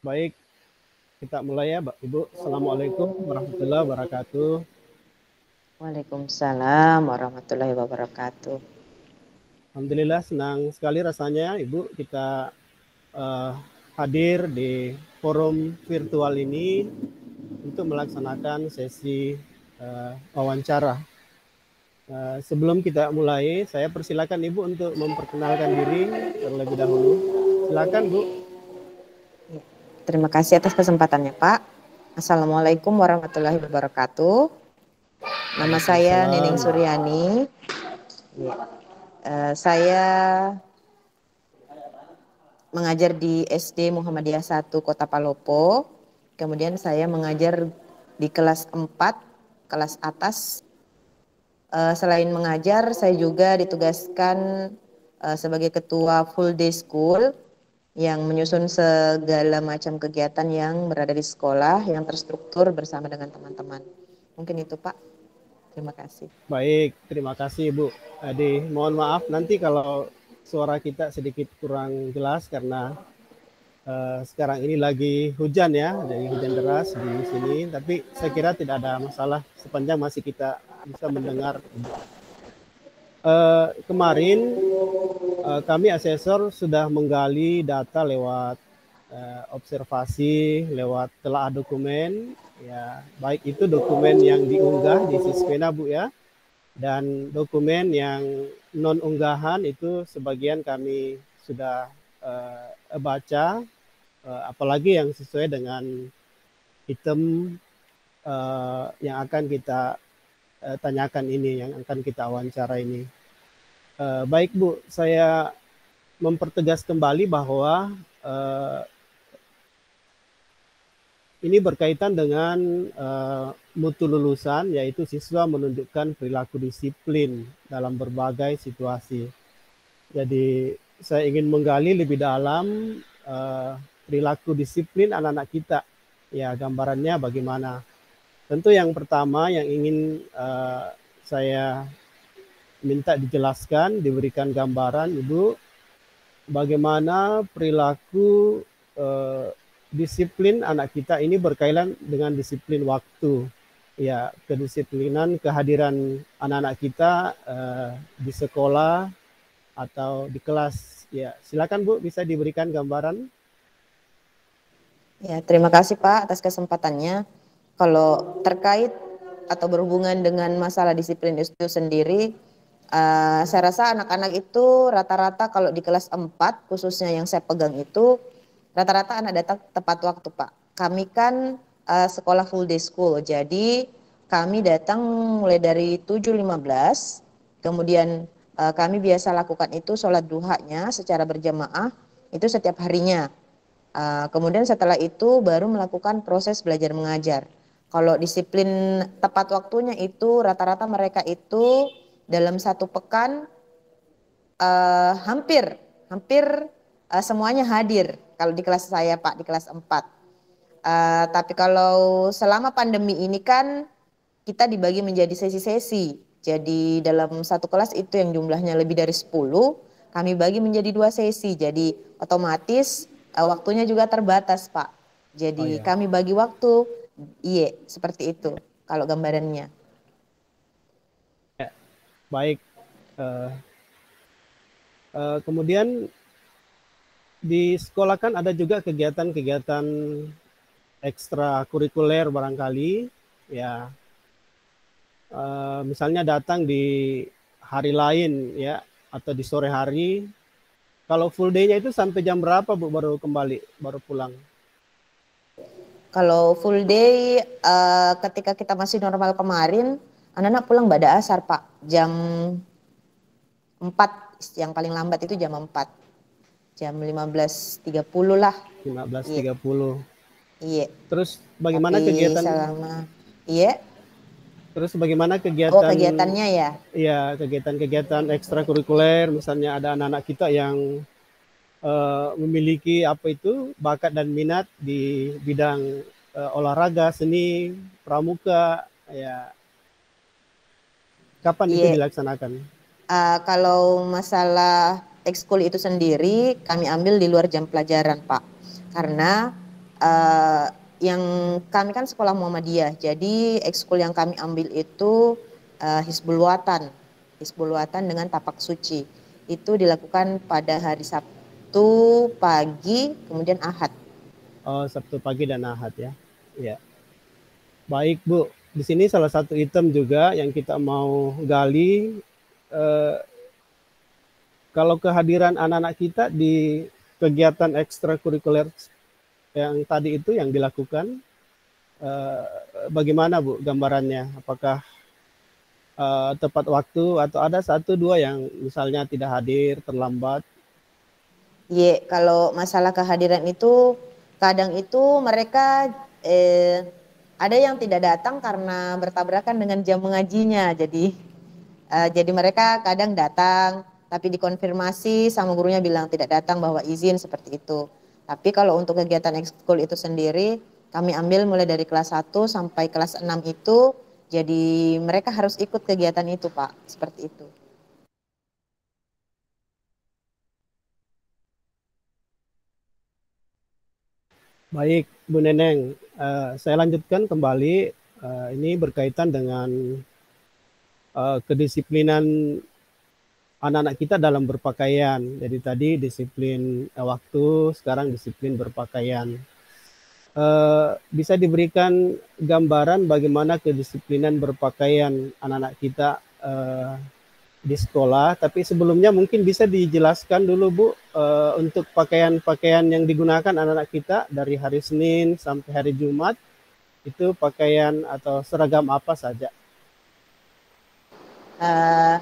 Baik, kita mulai ya, Ibu. Assalamualaikum warahmatullahi wabarakatuh. Waalaikumsalam warahmatullahi wabarakatuh. Alhamdulillah senang sekali rasanya, Ibu, kita uh, hadir di forum virtual ini untuk melaksanakan sesi wawancara. Sebelum kita mulai, saya persilakan Ibu untuk memperkenalkan diri terlebih dahulu. Silakan, Bu. Terima kasih atas kesempatannya, Pak. Assalamualaikum warahmatullahi wabarakatuh. Nama saya Nining Waalaikumsalam. Suryani. Saya mengajar di SD Muhammadiyah 1 Kota Palopo. Kemudian saya mengajar di kelas 4, kelas atas. Selain mengajar, saya juga ditugaskan sebagai ketua full day school yang menyusun segala macam kegiatan yang berada di sekolah yang terstruktur bersama dengan teman-teman. Mungkin itu, Pak. Terima kasih. Baik, terima kasih Bu Adi. Mohon maaf nanti kalau suara kita sedikit kurang jelas karena sekarang ini lagi hujan ya, jadi hujan deras di sini. Tapi saya kira tidak ada masalah sepanjang masih kita bisa mendengar. Kemarin kami asesor sudah menggali data lewat observasi, lewat telaah dokumen, ya baik itu dokumen yang diunggah di Sispena Bu ya, dan dokumen yang non unggahan itu sebagian kami sudah baca, apalagi yang sesuai dengan item yang akan kita tanyakan ini, yang akan kita wawancara ini. Baik Bu, saya mempertegas kembali bahwa ini berkaitan dengan mutu lulusan, yaitu siswa menunjukkan perilaku disiplin dalam berbagai situasi. Jadi saya ingin menggali lebih dalam perilaku disiplin anak-anak kita. Ya, gambarannya bagaimana? Tentu yang pertama yang ingin saya minta dijelaskan, diberikan gambaran, Ibu, bagaimana perilaku disiplin anak kita ini berkaitan dengan disiplin waktu. Ya, kedisiplinan kehadiran anak-anak kita di sekolah atau di kelas. Ya, silakan Bu, bisa diberikan gambaran. Ya, terima kasih Pak atas kesempatannya. Kalau terkait atau berhubungan dengan masalah disiplin itu sendiri, saya rasa anak-anak itu rata-rata kalau di kelas 4 khususnya yang saya pegang itu rata-rata anak datang tepat waktu Pak. Kami kan sekolah full day school, jadi kami datang mulai dari 7.15, kemudian kami biasa lakukan itu sholat duhanya secara berjamaah itu setiap harinya. Kemudian setelah itu baru melakukan proses belajar mengajar. Kalau disiplin tepat waktunya itu rata-rata mereka itu dalam satu pekan hampir semuanya hadir kalau di kelas saya Pak, di kelas 4. Tapi kalau selama pandemi ini kan kita dibagi menjadi sesi-sesi. Jadi dalam satu kelas itu yang jumlahnya lebih dari 10, kami bagi menjadi 2 sesi. Jadi otomatis waktunya juga terbatas, Pak. Oh Jadi ya, kami bagi waktu, iya seperti itu kalau gambarannya. ya. Baik. Uh, kemudian di sekolah kan ada juga kegiatan-kegiatan ekstrakurikuler barangkali, ya. Misalnya datang di hari lain ya, atau di sore hari. Kalau full day-nya itu sampai jam berapa Bu baru kembali, baru pulang? Kalau full day ketika kita masih normal kemarin, anak-anak pulang pada asar, Pak. Jam 4, yang paling lambat itu jam 4. Jam 15.30 lah. Iya. 15.30. Iya. Terus bagaimana Tapi kegiatan selama iya. terus bagaimana Oh, kegiatan kegiatannya ya. ya, kegiatan-kegiatan ekstrakurikuler, misalnya ada anak-anak kita yang memiliki apa itu bakat dan minat di bidang olahraga, seni, pramuka, ya kapan itu Iya. dilaksanakan? Kalau masalah ekskul itu sendiri kami ambil di luar jam pelajaran, Pak. Karena uh, yang kami kan sekolah Muhammadiyah, jadi ekskul yang kami ambil itu Hizbul Watan. Hizbul Watan dengan tapak suci. Itu dilakukan pada hari Sabtu pagi, kemudian Ahad. Oh, Sabtu pagi dan Ahad ya. Ya. Baik, Bu. Di sini salah satu item juga yang kita mau gali, eh, kalau kehadiran anak-anak kita di kegiatan ekstrakurikuler yang tadi itu yang dilakukan, eh, bagaimana Bu gambarannya? Apakah tepat waktu atau ada satu dua yang misalnya tidak hadir, terlambat? Kalau masalah kehadiran itu kadang itu mereka ada yang tidak datang karena bertabrakan dengan jam mengajinya. Jadi mereka kadang datang tapi dikonfirmasi sama gurunya bilang tidak datang bahwa izin seperti itu. Tapi kalau untuk kegiatan ekskul itu sendiri kami ambil mulai dari kelas 1 sampai kelas 6 itu, jadi mereka harus ikut kegiatan itu, Pak, seperti itu. Baik, Bu Neneng, saya lanjutkan kembali. Ini berkaitan dengan kedisiplinan anak-anak kita dalam berpakaian. Jadi tadi disiplin waktu, sekarang disiplin berpakaian. Bisa diberikan gambaran bagaimana kedisiplinan berpakaian anak-anak kita di sekolah, tapi sebelumnya mungkin bisa dijelaskan dulu Bu, untuk pakaian-pakaian yang digunakan anak-anak kita dari hari Senin sampai hari Jumat, itu pakaian atau seragam apa saja? Uh,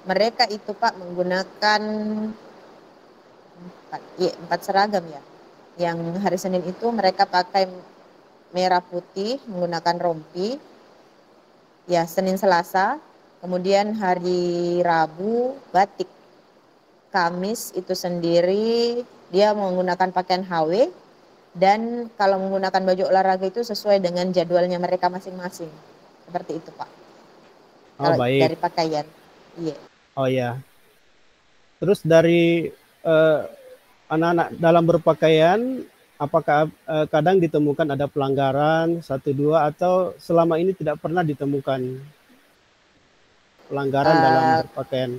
Mereka itu Pak menggunakan empat seragam ya. Yang hari Senin itu mereka pakai merah putih menggunakan rompi. Ya, Senin Selasa. Kemudian hari Rabu batik. Kamis itu sendiri dia menggunakan pakaian HW, dan kalau menggunakan baju olahraga itu sesuai dengan jadwalnya mereka masing-masing. Seperti itu Pak. Oh Kalau baik, dari pakaian. Iya. oh ya. Terus dari eh, anak-anak dalam berpakaian, apakah kadang ditemukan ada pelanggaran satu dua atau selama ini tidak pernah ditemukan pelanggaran dalam Uh, berpakaian?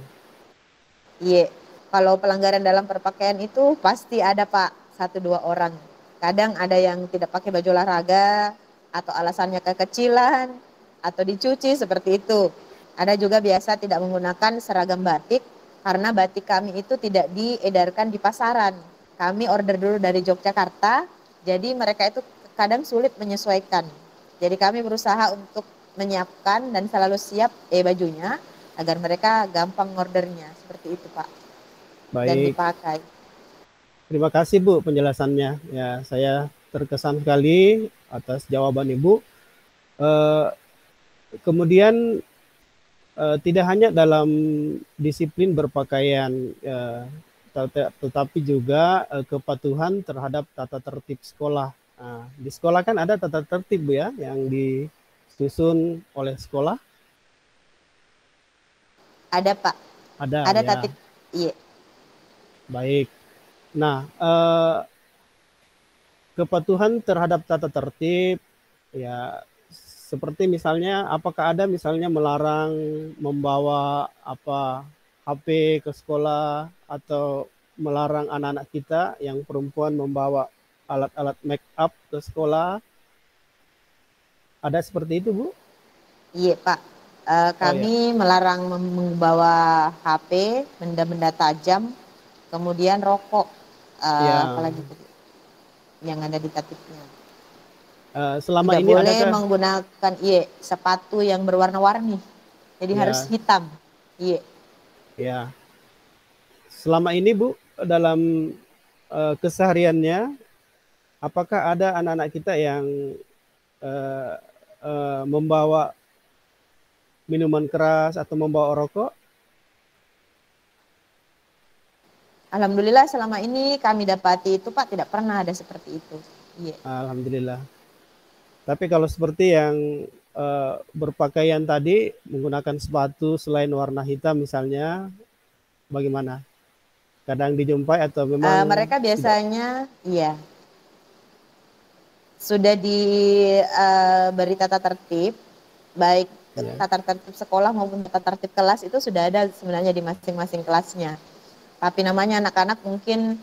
Iya, kalau pelanggaran dalam berpakaian itu pasti ada Pak, satu dua orang. Kadang ada yang tidak pakai baju olahraga, atau alasannya kekecilan, atau dicuci seperti itu. Ada juga biasa tidak menggunakan seragam batik, karena batik kami itu tidak diedarkan di pasaran. Kami order dulu dari Yogyakarta, jadi mereka itu kadang sulit menyesuaikan. Jadi kami berusaha untuk menyiapkan dan selalu siap bajunya, agar mereka gampang ordernya seperti itu Pak, dan Baik, dipakai. terima kasih Bu penjelasannya. Ya, saya terkesan sekali atas jawaban Ibu. Eh, Kemudian tidak hanya dalam disiplin berpakaian, tetapi juga kepatuhan terhadap tata tertib sekolah. Nah, di sekolah kan ada tata tertib Bu ya, yang disusun oleh sekolah. Ada Pak, Ada ada ya, tatip. Iya. baik. Nah, kepatuhan terhadap tata tertib, ya seperti misalnya apakah ada misalnya melarang membawa apa HP ke sekolah atau melarang anak-anak kita yang perempuan membawa alat-alat make up ke sekolah, ada seperti itu Bu? Iya Pak, Oh ya, kami melarang membawa HP, benda-benda tajam, kemudian rokok, ya. apalagi tadi yang ada di tatipnya. Selama Tidak ini boleh adakah menggunakan sepatu yang berwarna-warni, jadi harus ya hitam. Iya. ya selama ini Bu dalam kesehariannya, apakah ada anak-anak kita yang eh, membawa minuman keras atau membawa rokok? Alhamdulillah selama ini kami dapati itu Pak tidak pernah ada seperti itu. Iya. Alhamdulillah. Tapi kalau seperti yang berpakaian tadi menggunakan sepatu selain warna hitam misalnya, bagaimana? Kadang dijumpai atau memang Mereka tidak? biasanya, iya, sudah diberi tata tertib, baik Ya. tata tertib sekolah maupun tata tertib kelas itu sudah ada sebenarnya di masing-masing kelasnya. Tapi namanya anak-anak mungkin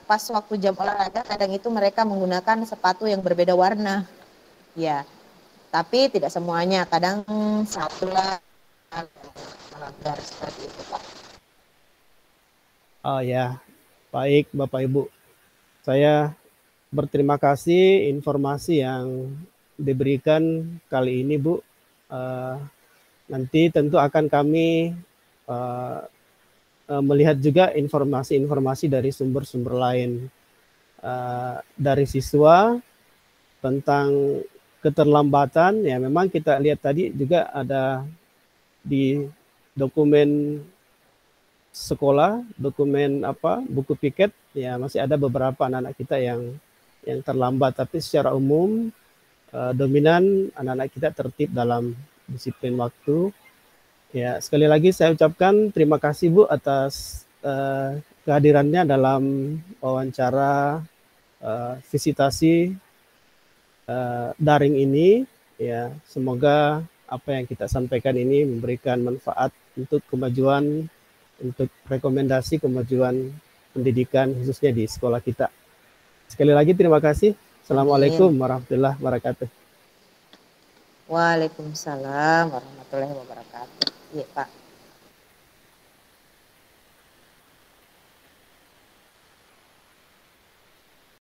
pas waktu jam olahraga kadang itu mereka menggunakan sepatu yang berbeda warna. Ya, tapi tidak semuanya, kadang satu lah melanggar seperti itu, Pak. Oh ya, baik Bapak Ibu. Saya berterima kasih informasi yang diberikan kali ini, Bu. Uh, Nanti tentu akan kami uh, melihat juga informasi-informasi dari sumber-sumber lain dari siswa tentang keterlambatan. Ya, memang kita lihat tadi juga ada di dokumen sekolah, dokumen buku piket, ya masih ada beberapa anak-anak kita yang terlambat, tapi secara umum dominan anak-anak kita tertib dalam disiplin waktu. Ya, sekali lagi saya ucapkan terima kasih Bu atas kehadirannya dalam wawancara visitasi daring ini. Ya, semoga apa yang kita sampaikan ini memberikan manfaat untuk kemajuan, untuk rekomendasi kemajuan pendidikan khususnya di sekolah kita. Sekali lagi terima kasih. Assalamualaikum Amin. warahmatullahi wabarakatuh. Waalaikumsalam warahmatullahi wabarakatuh. Iya, Pak.